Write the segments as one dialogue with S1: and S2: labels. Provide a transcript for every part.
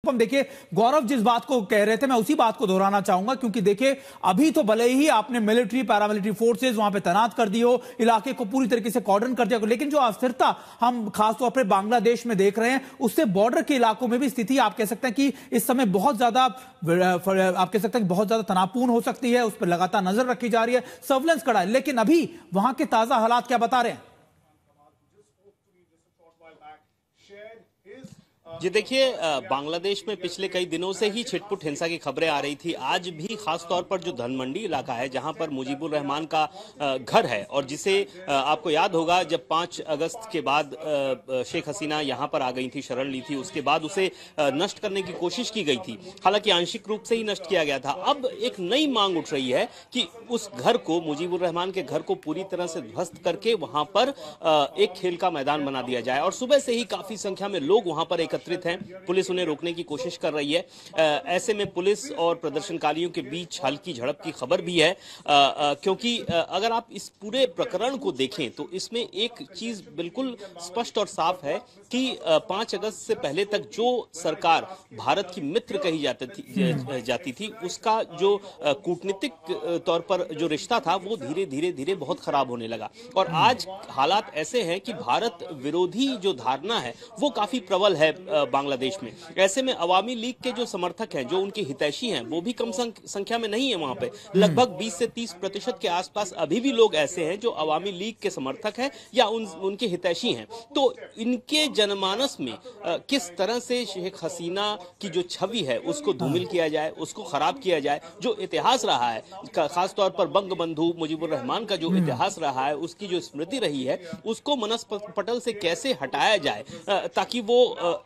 S1: अनुपम, देखिए गौरव जिस बात को कह रहे थे मैं उसी बात को दोहराना चाहूंगा, क्योंकि देखिए अभी तो भले ही आपने मिलिट्री पैरामिलिट्री फोर्सेज वहां पे तैनात कर दी हो, इलाके को पूरी तरीके से कॉर्डन कर दिया, लेकिन जो अस्थिरता हम खासतौर पर बांग्लादेश में देख रहे हैं, उससे बॉर्डर के इलाकों में भी स्थिति आप कह सकते हैं कि इस समय बहुत ज्यादा आप कह सकते हैं बहुत ज्यादा तनावपूर्ण हो सकती है, उस पर लगातार नजर रखी जा रही है, सर्विलेंस कड़ा है। लेकिन अभी वहां के ताजा हालात क्या बता रहे हैं?
S2: जी देखिए, बांग्लादेश में पिछले कई दिनों से ही छिटपुट हिंसा की खबरें आ रही थी। आज भी खास तौर पर जो धनमंडी इलाका है जहां पर मुजीबुर रहमान का घर है और जिसे आपको याद होगा जब 5 अगस्त के बाद शेख हसीना यहां पर आ गई थी, शरण ली थी, उसके बाद उसे नष्ट करने की कोशिश की गई थी। हालांकि आंशिक रूप से ही नष्ट किया गया था। अब एक नई मांग उठ रही है कि उस घर को, मुजीबुर रहमान के घर को पूरी तरह से ध्वस्त करके वहां पर एक खेल का मैदान बना दिया जाए। और सुबह से ही काफी संख्या में लोग वहां पर एकत्रित हैं। पुलिस उन्हें रोकने की कोशिश कर रही है। ऐसे में पुलिस और प्रदर्शनकारियों के बीच हल्की झड़प की खबर भी है, क्योंकि अगर आप इस पूरे प्रकरण को देखें तो इसमें एक चीज बिल्कुल स्पष्ट और साफ है कि 5 अगस्त से पहले तक जो सरकार भारत की मित्र कही जाती थी उसका जो कूटनीतिक तौर पर जो रिश्ता था वो धीरे धीरे बहुत खराब होने लगा। और आज हालात ऐसे हैं कि भारत विरोधी जो धारणा है वो काफी प्रबल है बांग्लादेश में। ऐसे में अवामी लीग के जो समर्थक हैं, जो उनके हितैषी हैं, वो भी कम संख्या में नहीं है। वहां पे लगभग 20 से 30% के आसपास अभी भी लोग ऐसे हैं जो अवामी लीग के समर्थक हैं या उनके हितैषी हैं। तो इनके जनमानस में किस तरह से शेख हसीना की जो छवि है उसको धूमिल किया जाए, उसको खराब किया जाए, जो इतिहास रहा है खासतौर पर बंगबंधु मुजीबुर रहमान का जो इतिहास रहा है, उसकी जो स्मृति रही है, उसको मनस्पटल से कैसे हटाया जाए ताकि वो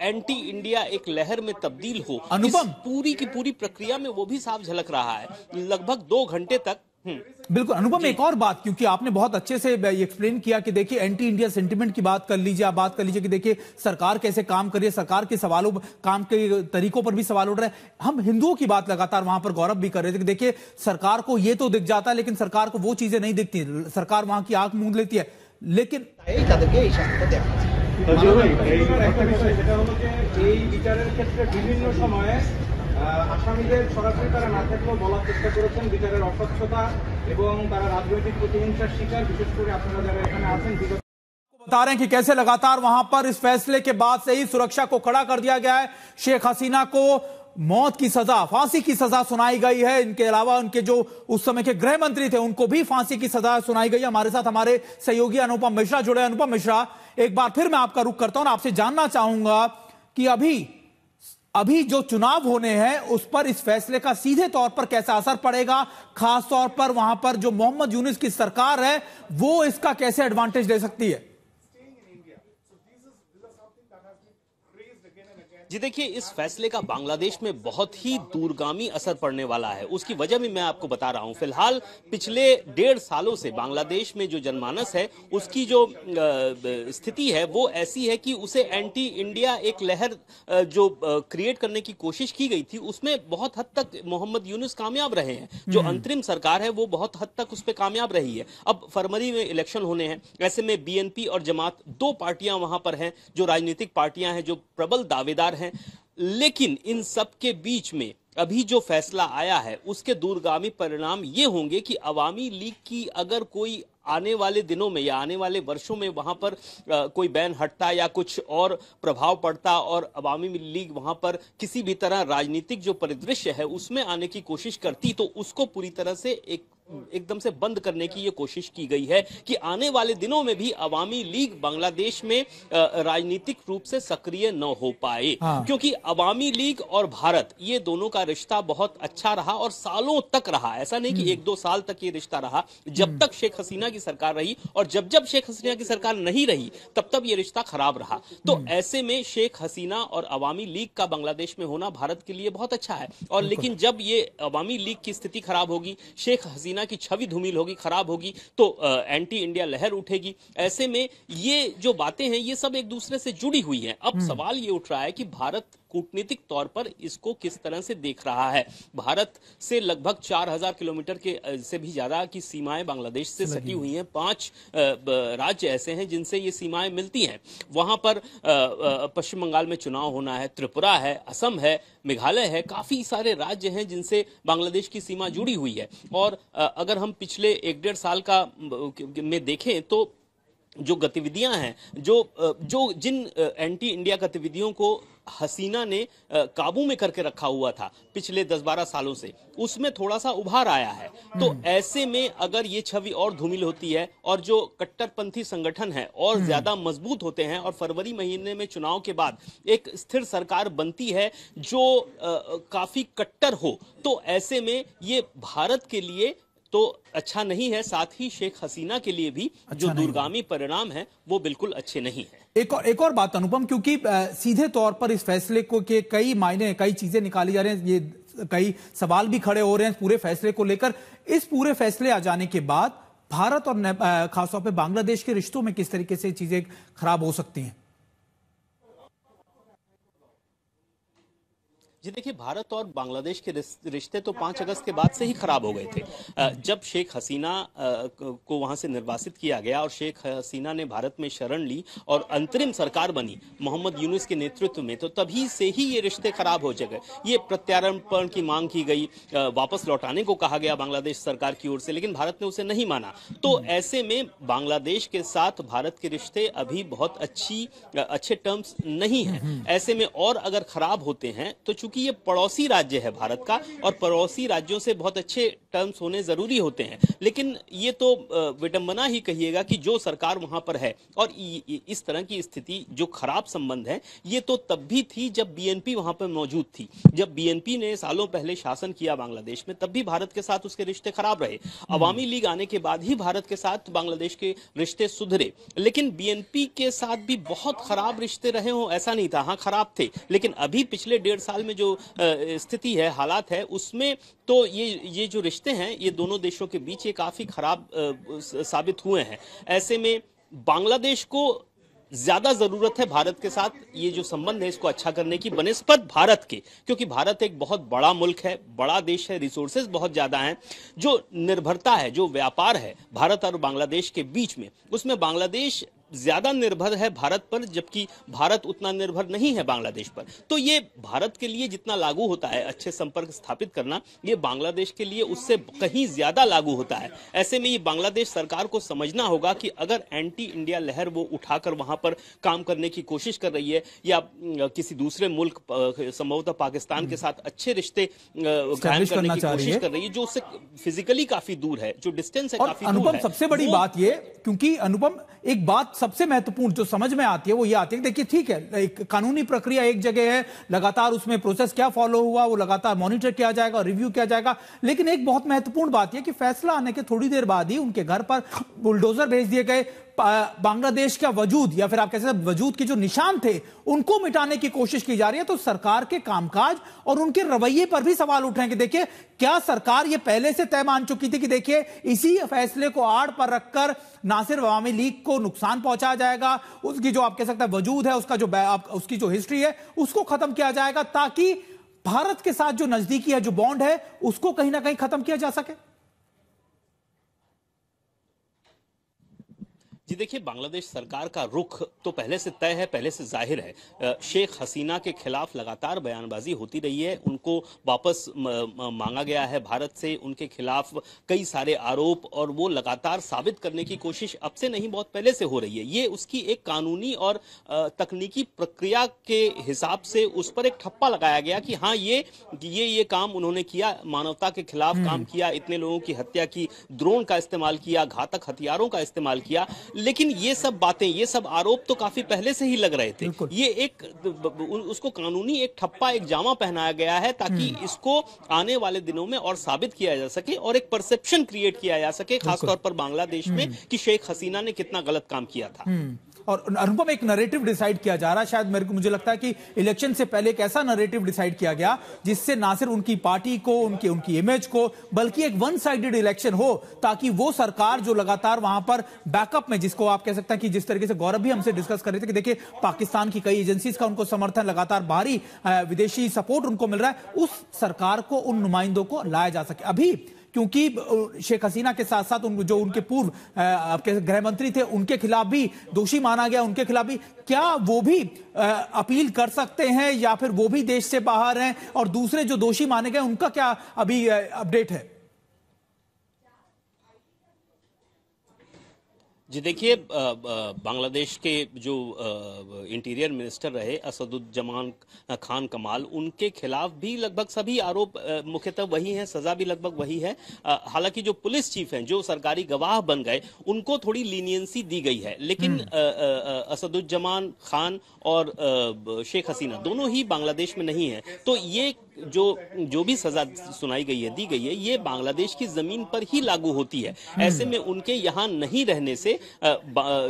S2: एंटी इंडिया एक लहर में तब्दील हो।
S1: अनुपम,
S2: पूरी की पूरी प्रक्रिया में वो भी साफ झलक रहा है लगभग 2 घंटे तक।
S1: बिल्कुल अनुपम, एक और बात, क्योंकि आपने बहुत अच्छे से एक्सप्लेन किया कि देखिए एंटी इंडिया सेंटिमेंट की बात कर लीजिए, आप बात कर लीजिए कि देखिए सरकार कैसे काम कर रही है, सरकार के सवालों, काम के तरीकों पर भी सवाल उठ रहे हैं। हम हिंदुओं की बात लगातार वहां पर गौरव भी कर रहे थे कि देखिए सरकार को ये तो दिख जाता है लेकिन सरकार को वो चीजें नहीं दिखती, सरकार वहां की आंख मूंद लेती है। लेकिन
S3: আসামিদের সরাসরি তারা না থাকলেও বলার চেষ্টা করেছেন বিচারের অস্বচ্ছতা এবং তারা রাজনৈতিক প্রতিহিংসার শিকার, বিশেষ করে আপনারা যারা এখানে আছেন
S1: बता रहे हैं कि कैसे लगातार वहां पर इस फैसले के बाद से ही सुरक्षा को खड़ा कर दिया गया है। शेख हसीना को मौत की सजा, फांसी की सजा सुनाई गई है। इनके अलावा उनके जो उस समय के गृह मंत्री थे उनको भी फांसी की सजा सुनाई गई है। हमारे साथ हमारे सहयोगी अनुपम मिश्रा जुड़े। अनुपम मिश्रा, एक बार फिर मैं आपका रुख करता हूं, आपसे जानना चाहूंगा कि अभी जो चुनाव होने हैं उस पर इस फैसले का सीधे तौर पर कैसा असर पड़ेगा, खास तौर पर वहां पर जो मोहम्मद यूनुस की सरकार है वो इसका कैसे एडवांटेज ले सकती है?
S2: जी देखिए, इस फैसले का बांग्लादेश में बहुत ही दूरगामी असर पड़ने वाला है। उसकी वजह भी मैं आपको बता रहा हूं। फिलहाल पिछले 1.5 सालों से बांग्लादेश में जो जनमानस है उसकी जो स्थिति है वो ऐसी है कि उसे एंटी इंडिया एक लहर जो क्रिएट करने की कोशिश की गई थी उसमें बहुत हद तक मोहम्मद यूनुस कामयाब रहे हैं। जो अंतरिम सरकार है वो बहुत हद तक उस पर कामयाब रही है। अब फरवरी में इलेक्शन होने हैं। ऐसे में बीएनपी और जमात, 2 पार्टियां वहां पर हैं जो राजनीतिक पार्टियां हैं, जो प्रबल दावेदार हैं। लेकिन इन सब के बीच में अभी जो फैसला आया है उसके दूरगामी परिणाम ये होंगे कि अवामी लीग की अगर कोई आने वाले दिनों में या आने वाले वर्षों में वहां पर कोई बैन हटता या कुछ और प्रभाव पड़ता और अवामी लीग वहां पर किसी भी तरह राजनीतिक जो परिदृश्य है उसमें आने की कोशिश करती तो उसको पूरी तरह से एकदम से बंद करने की ये कोशिश की गई है कि आने वाले दिनों में भी अवामी लीग बांग्लादेश में राजनीतिक रूप से सक्रिय न हो पाए। क्योंकि अवामी लीग और भारत ये दोनों का रिश्ता बहुत अच्छा रहा और सालों तक रहा। ऐसा नहीं कि 1-2 साल तक ये रिश्ता रहा, जब तक शेख हसीना की सरकार रही, और जब शेख हसीना की सरकार नहीं रही तब ये रिश्ता खराब रहा। तो ऐसे में शेख हसीना और अवामी लीग का बांग्लादेश में होना भारत के लिए बहुत अच्छा है। और लेकिन जब ये अवामी लीग की स्थिति खराब होगी, शेख हसीना की छवि धूमिल होगी, खराब होगी, तो एंटी इंडिया लहर उठेगी। ऐसे में ये जो बातें हैं ये सब एक दूसरे से जुड़ी हुई हैं। अब सवाल ये उठ रहा है कि भारत कूटनीतिक तौर पर इसको किस तरह से देख रहा है। भारत से लगभग 4000 किलोमीटर के से भी ज्यादा की सीमाएं बांग्लादेश से सटी हुई हैं। 5 राज्य ऐसे हैं जिनसे ये सीमाएं मिलती हैं। वहां पर पश्चिम बंगाल में चुनाव होना है, त्रिपुरा है, असम है, मेघालय है, काफी सारे राज्य हैं जिनसे बांग्लादेश की सीमा जुड़ी हुई है। और अगर हम पिछले 1-1.5 साल में देखें तो जो गतिविधियां हैं, जो जिन एंटी इंडिया गतिविधियों को हसीना ने काबू में करके रखा हुआ था पिछले 10-12 सालों से, उसमें थोड़ा सा उभार आया है। तो ऐसे में अगर ये छवि और धूमिल होती है और जो कट्टरपंथी संगठन है और ज्यादा मजबूत होते हैं और फरवरी महीने में चुनाव के बाद एक स्थिर सरकार बनती है जो काफी कट्टर हो, तो ऐसे में ये भारत के लिए तो अच्छा नहीं है, साथ ही शेख हसीना के लिए भी जो दूरगामी परिणाम है वो बिल्कुल अच्छे नहीं है।
S1: एक और बात अनुपम, क्योंकि सीधे तौर पर इस फैसले को के कई मायने, कई चीजें निकाली जा रही हैं, ये कई सवाल भी खड़े हो रहे हैं पूरे फैसले को लेकर। इस पूरे फैसले आ जाने के बाद भारत और खासतौर पर बांग्लादेश के रिश्तों में किस तरीके से चीजें खराब हो सकती हैं?
S2: जी देखिए, भारत और बांग्लादेश के रिश्ते तो 5 अगस्त के बाद से ही खराब हो गए थे। जब शेख हसीना को वहां से निर्वासित किया गया और शेख हसीना ने भारत में शरण ली और अंतरिम सरकार बनी मोहम्मद यूनुस के नेतृत्व में, तो तभी से ही ये रिश्ते खराब हो गए। ये प्रत्यार्पण की मांग की गई, वापस लौटाने को कहा गया बांग्लादेश सरकार की ओर से, लेकिन भारत ने उसे नहीं माना। तो ऐसे में बांग्लादेश के साथ भारत के रिश्ते अभी बहुत अच्छे टर्म्स नहीं हैं। ऐसे में और अगर खराब होते हैं तो कि ये पड़ोसी राज्य है भारत का और पड़ोसी राज्यों से बहुत अच्छे टर्म्स होने जरूरी होते हैं। लेकिन ये तो विडंबना ही कहिएगा कि जो सरकार वहां पर है और इस तरह की स्थिति, जो खराब संबंध है, ये तो तब भी थी जब बीएनपी वहां पर मौजूद थी। जब बीएनपी ने सालों पहले शासन किया बांग्लादेश में, तब भी भारत के साथ उसके रिश्ते खराब रहे। अवामी लीग आने के बाद ही भारत के साथ बांग्लादेश के रिश्ते सुधरे, लेकिन बीएनपी के साथ भी बहुत खराब रिश्ते रहे हो ऐसा नहीं था। हाँ, खराब थे, लेकिन अभी पिछले 1.5 साल में जो स्थिति है, हालात है, उसमें तो ये जो रिश्ते हैं ये दोनों देशों के बीच ये काफी खराब साबित हुए हैं। ऐसे में बांग्लादेश को ज्यादा जरूरत है भारत के साथ ये जो संबंध है इसको अच्छा करने की बनिस्बत भारत के, क्योंकि भारत एक बहुत बड़ा मुल्क है, बड़ा देश है, रिसोर्सेज बहुत ज्यादा हैं। जो निर्भरता है, जो व्यापार है भारत और बांग्लादेश के बीच में, उसमें बांग्लादेश ज्यादा निर्भर है भारत पर, जबकि भारत उतना निर्भर नहीं है बांग्लादेश पर। तो ये भारत के लिए जितना लागू होता है अच्छे संपर्क स्थापित करना, ये बांग्लादेश के लिए उससे कहीं ज्यादा लागू होता है। ऐसे में ये बांग्लादेश सरकार को समझना होगा कि अगर एंटी इंडिया लहर वो उठाकर वहां पर काम करने की कोशिश कर रही है या किसी दूसरे मुल्क, संभवतः पाकिस्तान के साथ अच्छे रिश्ते कायम करने की कोशिश कर रही है, जो उससे फिजिकली काफी दूर है, जो डिस्टेंस है काफी दूर है।
S1: अनुपम, सबसे बड़ी बात ये, क्योंकि अनुपम एक बात सबसे महत्वपूर्ण जो समझ में आती है वो ये आती है, देखिए ठीक है, एक कानूनी प्रक्रिया एक जगह है, लगातार उसमें प्रोसेस क्या फॉलो हुआ वो लगातार मॉनिटर किया जाएगा, रिव्यू किया जाएगा, लेकिन एक बहुत महत्वपूर्ण बात यह कि फैसला आने के थोड़ी देर बाद ही उनके घर पर बुलडोजर भेज दिए गए। बांग्लादेश का वजूद या फिर आप कह सकते हैं वजूद के जो निशान थे उनको मिटाने की कोशिश की जा रही है। तो सरकार के कामकाज और उनके रवैये पर भी सवाल उठ रहे हैं कि देखिए, क्या सरकार ये पहले से तय मान चुकी थी कि देखिए इसी फैसले को आड़ पर रखकर ना सिर्फ अवामी लीग को नुकसान पहुंचाया जाएगा, उसकी जो आप कह सकते हैं वजूद है, उसकी जो हिस्ट्री है उसको खत्म किया जाएगा, ताकि भारत के साथ जो नजदीकी है, जो बॉन्ड है, उसको कहीं ना कहीं खत्म किया जा सके।
S2: जी देखिए, बांग्लादेश सरकार का रुख तो पहले से तय है, पहले से जाहिर है। शेख हसीना के खिलाफ लगातार बयानबाजी होती रही है, उनको वापस मांगा गया है भारत से, उनके खिलाफ कई सारे आरोप, और वो लगातार साबित करने की कोशिश अब से नहीं बहुत पहले से हो रही है। ये उसकी एक कानूनी और तकनीकी प्रक्रिया के हिसाब से उस पर एक ठप्पा लगाया गया कि हाँ, ये काम उन्होंने किया, मानवता के खिलाफ काम किया, इतने लोगों की हत्या की, ड्रोन का इस्तेमाल किया, घातक हथियारों का इस्तेमाल किया। लेकिन ये सब बातें, ये सब आरोप तो काफी पहले से ही लग रहे थे। ये एक उसको कानूनी एक ठप्पा, एक जामा पहनाया गया है ताकि इसको आने वाले दिनों में और साबित किया जा सके और एक परसेप्शन क्रिएट किया जा सके, खासतौर पर बांग्लादेश में, कि शेख हसीना ने कितना गलत काम किया था।
S1: और अनुपम एक नैरेटिव डिसाइड किया जा रहा है, शायद मुझे लगता है कि इलेक्शन से पहले एक ऐसा नैरेटिव डिसाइड किया गया जिससे ना सिर्फ उनकी पार्टी को, उनकी इमेज को, बल्कि एक वन साइडेड इलेक्शन हो, ताकि वो सरकार जो लगातार वहां पर बैकअप में, जिसको आप कह सकते हैं कि जिस तरीके से गौरव भी हमसे डिस्कस कर रहे थे कि देखिए पाकिस्तान की कई एजेंसीज का उनको समर्थन, लगातार बाहरी विदेशी सपोर्ट उनको मिल रहा है, उस सरकार को, उन नुमाइंदों को लाया जा सके। अभी क्योंकि शेख हसीना के साथ साथ जो उनके पूर्व गृह मंत्री थे उनके खिलाफ भी दोषी माना गया, उनके खिलाफ भी, क्या वो भी अपील कर सकते हैं या फिर वो भी देश से बाहर हैं? और दूसरे जो दोषी माने गए उनका क्या अभी अपडेट है?
S2: जी देखिए, बांग्लादेश के जो इंटीरियर मिनिस्टर रहे असदुज्जमान खान कमाल, उनके खिलाफ भी लगभग सभी आरोप मुख्यतः वही हैं, सजा भी लगभग वही है। हालांकि जो पुलिस चीफ हैं, जो सरकारी गवाह बन गए, उनको थोड़ी लीनियंसी दी गई है, लेकिन असदुज्जमान खान और शेख हसीना दोनों ही बांग्लादेश में नहीं है। तो ये जो भी सजा सुनाई गई है, दी गई है, ये बांग्लादेश की जमीन पर ही लागू होती है। ऐसे में उनके यहाँ नहीं रहने से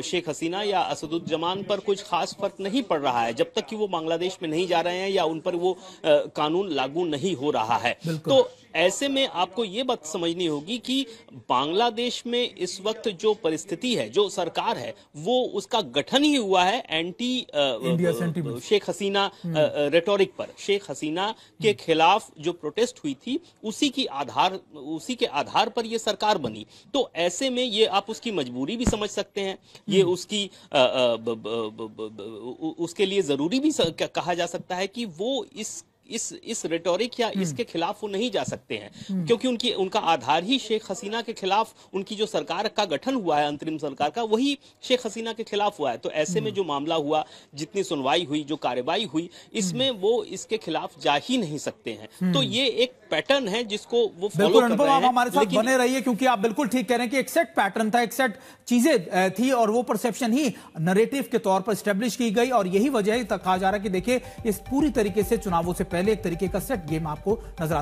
S2: शेख हसीना या असदुज्जमान पर कुछ खास फर्क नहीं पड़ रहा है, जब तक कि वो बांग्लादेश में नहीं जा रहे हैं या उन पर वो कानून लागू नहीं हो रहा है। तो ऐसे में आपको ये बात समझनी होगी कि बांग्लादेश में इस वक्त जो परिस्थिति है, जो सरकार है, वो उसका गठन ही हुआ है एंटी शेख हसीना रेटोरिक पर। शेख हसीना के खिलाफ जो प्रोटेस्ट हुई थी, उसी के आधार पर ये सरकार बनी। तो ऐसे में ये आप उसकी मजबूरी भी समझ सकते हैं, ये उसकी उसके लिए जरूरी भी कहा जा सकता है कि वो इस रेटोरिक या इसके खिलाफ वो नहीं जा सकते हैं, क्योंकि उनका आधार ही शेख हसीना के खिलाफ, उनकी जो सरकार का गठन हुआ है, अंतरिम सरकार का, वही शेख हसीना के खिलाफ हुआ है। तो ऐसे में जो मामला हुआ, जितनी सुनवाई हुई, जो कार्रवाई हुई, इसमें वो इसके खिलाफ जा ही नहीं सकते हैं। तो ये एक पैटर्न है जिसको वो फॉलो कर रहे हैं।
S1: आप हमारे साथ बने रहिए, क्योंकि आप बिल्कुल ठीक कह रहे हैं कि एक सेट पैटर्न था, एक सेट चीजें थी, और वो परसेप्शन ही नैरेटिव के तौर पर स्टैब्लिश की गई, और यही वजह है कहा जा रहा है कि देखिए इस पूरी तरीके से चुनावों से पहले एक तरीके का सेट गेम आपको नजर आता है।